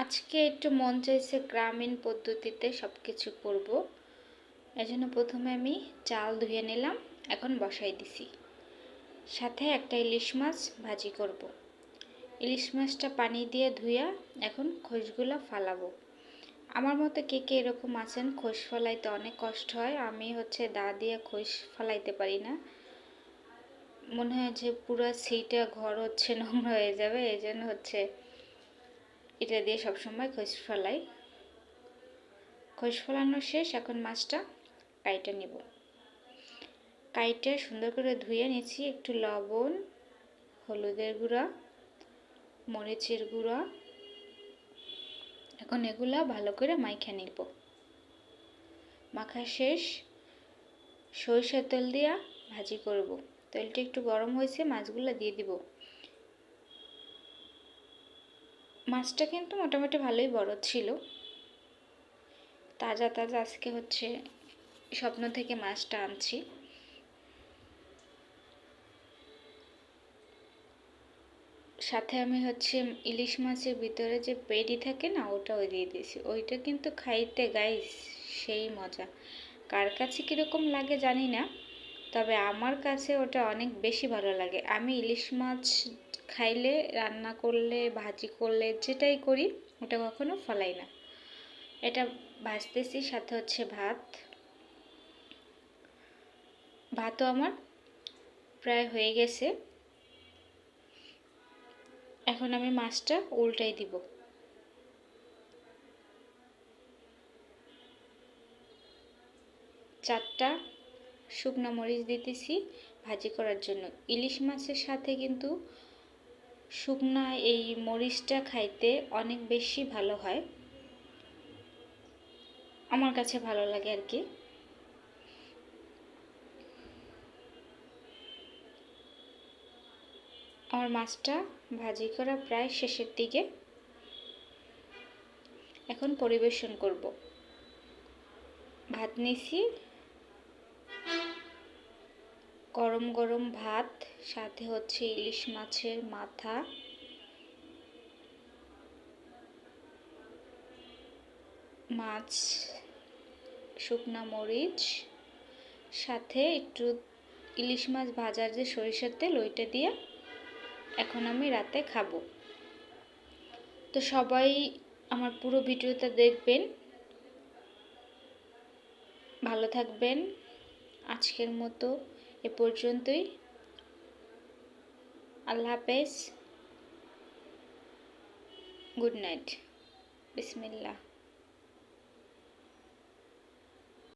আজকে একটু মন চাইছে গ্রামীণ পদ্ধতিতে সব কিছু করব। এজন্য প্রথমে আমি চাল ধুয়ে নিলাম, এখন বসাই দিছি। সাথে একটা ইলিশ মাছ ভাজি করব। ইলিশ মাছটা পানি দিয়ে ধুইয়া এখন খোসগুলো ফালাবো। আমার মতো কে কে এরকম আছেন খোস ফলাইতে অনেক কষ্ট হয়, আমি দা দিয়ে খোস ফলাইতে পারি না। মনে হয় যে পুরো সেইটা ঘর নোংরা হয়ে যাবে, এই জন্য এটা দিয়ে সবসময় খোস ফেলাই। খোস ফলানো শেষ, এখন মাছটা কাইটে নিব। কাইটে সুন্দর করে ধুয়ে নিচ্ছি। একটু লবণ, হলুদের গুঁড়া, মরিচের গুঁড়া, এখন এগুলা ভালো করে মাইখা নিব। মাখা শেষ, সরিষার তেল দিয়া ভাজি করব। তেলটা একটু গরম হয়েছে, মাছগুলো দিয়ে দিব। মাছটা কিন্তু মোটামুটি ভালোই বড় ছিল, তাজা তাজা। আজকে স্বপ্ন থেকে মাছটা আনছি। সাথে আমি ইলিশ মাছের ভিতরে যে পেডি থাকে না, ওটাও দিয়ে দিয়েছি। ওইটা কিন্তু খাইতে গাইস সেই মজা। কার কাছে কীরকম লাগে জানি না, তবে আমার কাছে ওটা অনেক বেশি ভালো লাগে। আমি ইলিশ মাছ খাইলে, রান্না করলে, ভাজি করলে, যেটাই করি ওটা কখনো ফলাই না। এটা ভাজতেছি, সাথে ভাত। ভাতও আমার প্রায় হয়ে গেছে। এখন আমি মাছটা উল্টাই দিব। চারটা শুকনো মরিচ দিতেছি ভাজি করার জন্য। ইলিশ মাছের সাথে কিন্তু শুকনা এই মরিচটা খাইতে অনেক বেশি ভালো হয়, আমার কাছে ভালো লাগে আর কি। আমার মাছটা ভাজি করা প্রায় শেষের দিকে। এখন পরিবেশন করব। ভাত নিছি, গরম গরম ভাত, সাথে ইলিশ মাছের মাথা, মাছ, শুকনা মরিচ, সাথে একটু ইলিশ মাছ ভাজার যে সরিষার তেল, ওইটা দিয়ে এখন আমি রাতে খাবো। তো সবাই আমার পুরো ভিডিওটা দেখবেন। ভালো থাকবেন। আজকের মতো এ পর্যন্তই। আল্লাহ হাফেজ, গুড নাইট, বিসমিল্লাহ।